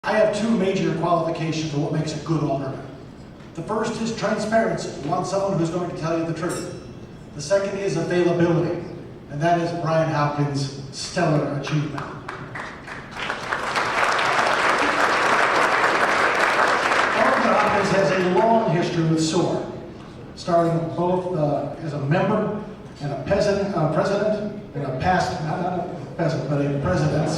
I have two major qualifications for what makes a good alderman. The first is transparency. You want someone who's going to tell you the truth. The second is availability, and that is Brian Hopkins' stellar achievement. Alderman Hopkins has a long history with SOAR, starting both as a member and a president, and a past, not a peasant, but a president.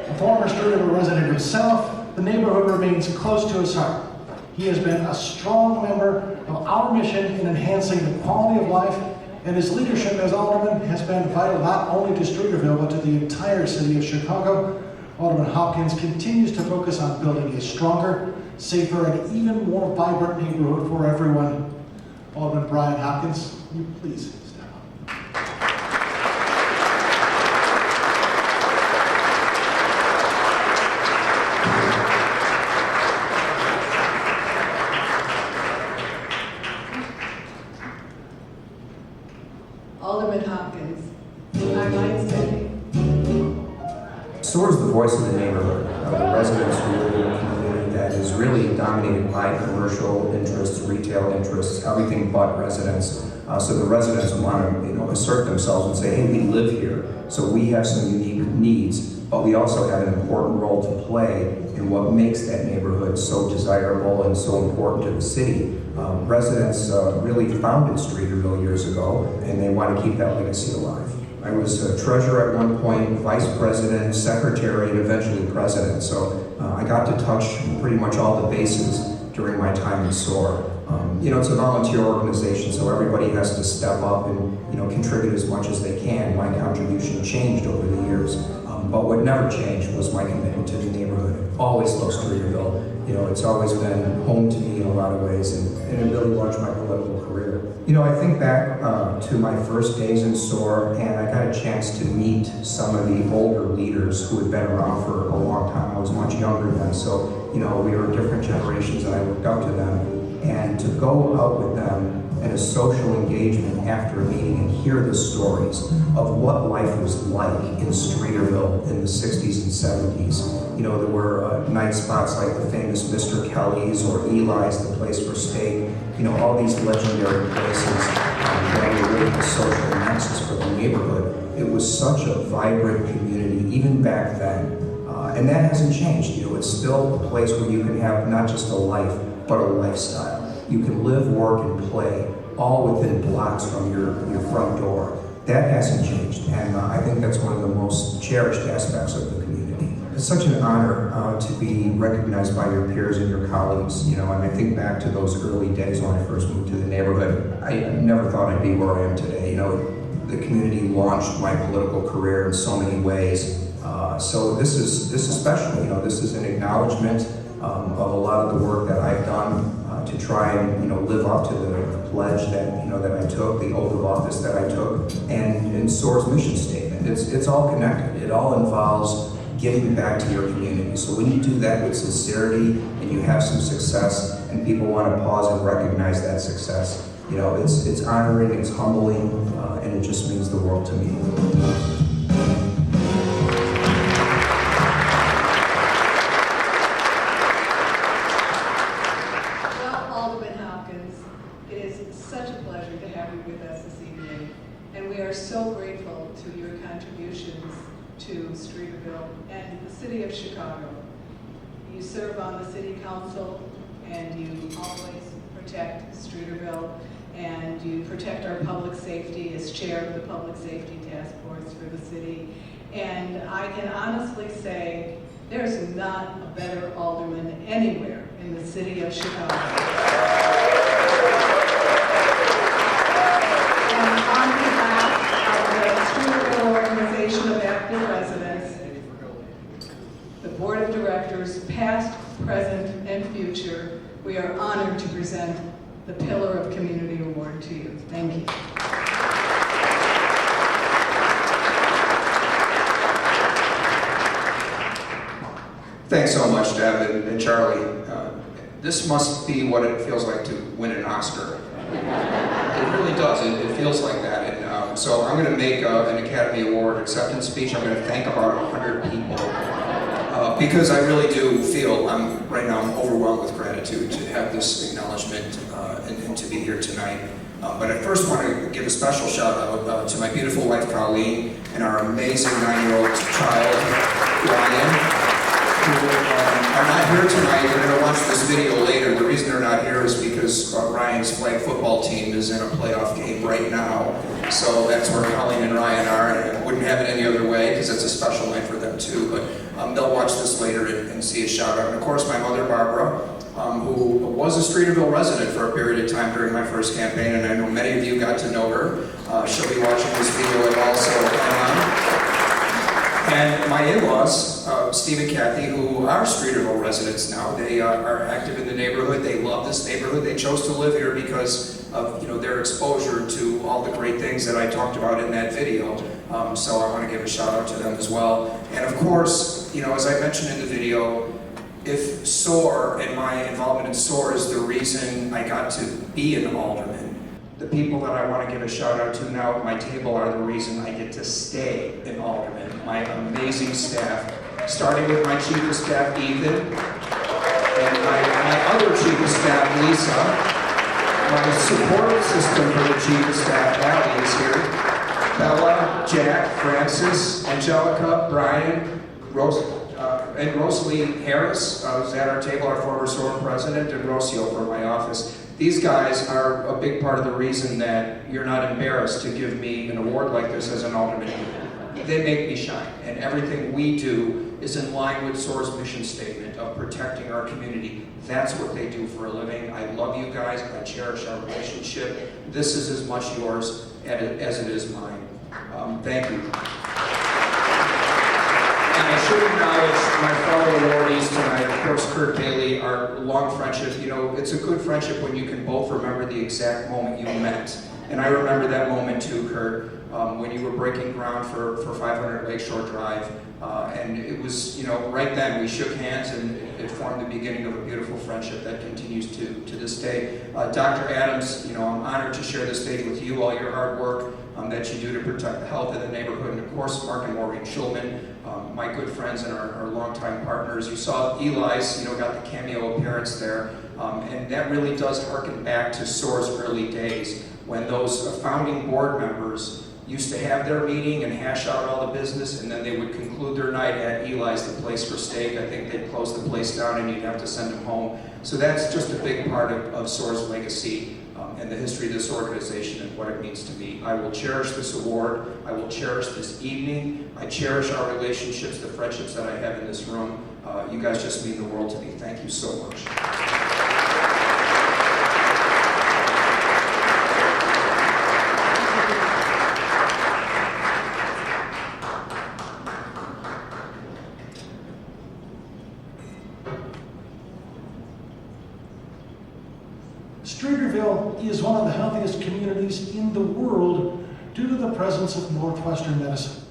A former Streeterville resident himself, the neighborhood remains close to his heart. He has been a strong member of our mission in enhancing the quality of life, and his leadership as alderman has been vital not only to Streeterville, but to the entire city of Chicago. Alderman Hopkins continues to focus on building a stronger, safer, and even more vibrant neighborhood for everyone. Alderman Brian Hopkins, will you please step up? Alderman Hopkins, I might say. SOAR is the voice of the neighborhood, of the residents who live in a community that is really dominated by commercial interests, retail interests, everything but residents. So the residents want to, assert themselves and say, hey, we live here, so we have some unique needs, but we also have an important role to play in what makes that neighborhood so desirable and so important to the city. Residents really founded Streeterville years ago, and they want to keep that legacy alive. I was treasurer at one point, vice president, secretary, and eventually president. So I got to touch pretty much all the bases during my time in SOAR. It's a volunteer organization, so everybody has to step up and contribute as much as they can. My contribution changed over the years, but what never changed was my commitment to the neighborhood. I've always loved Streeterville. It's always been home to me in a lot of ways, and it really launched my political career. I think back to my first days in SOAR, and I got a chance to meet some of the older leaders who had been around for a long time. I was much younger then, so we were different generations, and I looked up to them. And to go out with them in a social engagement after a meeting and hear the stories of what life was like in Streeterville in the 60s and 70s. There were night spots like the famous Mr. Kelly's or Eli's, the place for steak. All these legendary places that were really a social nexus for the neighborhood. It was such a vibrant community, even back then. And that hasn't changed. It's still a place where you can have not just a life, but a lifestyle. You can live, work, and play all within blocks from your front door. That hasn't changed, and I think that's one of the most cherished aspects of the community. It's such an honor to be recognized by your peers and your colleagues, and I think back to those early days when I first moved to the neighborhood. I never thought I'd be where I am today. The community launched my political career in so many ways. So this is special. This is an acknowledgement of a lot of the work that I've done to try and live up to the pledge that that I took, the oath of office that I took, and SOAR's mission statement. It's all connected. It all involves giving back to your community. So when you do that with sincerity and you have some success, and people want to pause and recognize that success, it's honoring, it's humbling, and it just means the world to me. Such a pleasure to have you with us this evening, and we are so grateful to your contributions to Streeterville and the city of Chicago. You serve on the city council, and you always protect Streeterville, and you protect our public safety as chair of the Public Safety Task Force for the city. And I can honestly say there's not a better alderman anywhere in the city of Chicago. On behalf of the Streeterville Organization of Active Residents, the Board of Directors, past, present, and future, we are honored to present the Pillar of Community Award to you. Thank you. Thanks so much, Deb and Charlie. This must be what it feels like to win an Oscar. It really does. It feels like that. And So I'm going to make an Academy Award acceptance speech. I'm going to thank about 100 people because I really do feel right now I'm overwhelmed with gratitude to have this acknowledgement and to be here tonight. But I first want to give a special shout out to my beautiful wife Colleen and our amazing 9-year-old child Ryan, who are not here tonight. They're going to watch this video later. The reason they're not here is because Ryan's flag football team is in a playoff game right now. So that's where Colleen and Ryan are, and I wouldn't have it any other way because it's a special night for them too. But they'll watch this later and see a shout out. And of course, my mother Barbara, who was a Streeterville resident for a period of time during my first campaign, and I know many of you got to know her. She'll be watching this video and also and my in-laws, Steve and Kathy, who are Streeterville residents now. They are active in the neighborhood. They love this neighborhood. They chose to live here because of their exposure to all the great things that I talked about in that video. So I want to give a shout out to them as well. And of course, as I mentioned in the video, if SOAR and my involvement in SOAR is the reason I got to be an alderman, the people that I want to give a shout out to now at my table are the reason I get to stay an alderman. My amazing staff, starting with my chief of staff, Ethan, and my other chief of staff, Lisa. My support system for the chief of staff, Allie, is here. Bella, Jack, Francis, Angelica, Brian, and Rosalie Harris, who's at our table, our former SOAR president, and Rocio from my office. These guys are a big part of the reason that you're not embarrassed to give me an award like this as an alderman. They make me shine, and everything we do is in line with SOAR's mission statement of protecting our community. That's what they do for a living. I love you guys. I cherish our relationship. This is as much yours as it is mine. Thank you. And I should acknowledge my fellow awardees tonight. Of course, Kurt Bailey, our long friendship. It's a good friendship when you can both remember the exact moment you met. And I remember that moment too, Kurt, when you were breaking ground for 500 Lakeshore Drive. And it was, right then we shook hands and it formed the beginning of a beautiful friendship that continues to this day. Dr. Adams, I'm honored to share this stage with you, all your hard work that you do to protect the health of the neighborhood. And of course, Mark and Maureen Schulman, my good friends and our longtime partners. You saw Eli's, got the cameo appearance there. And that really does harken back to SOAR's early days when those founding board members used to have their meeting and hash out all the business, and then they would conclude their night at Eli's, the place for steak. I think they'd close the place down and you'd have to send them home. So that's just a big part of SOAR's legacy and the history of this organization and what it means to me. I will cherish this award. I will cherish this evening. I cherish our relationships, the friendships that I have in this room. You guys just mean the world to me. Thank you so much. Streeterville is one of the healthiest communities in the world due to the presence of Northwestern medicine.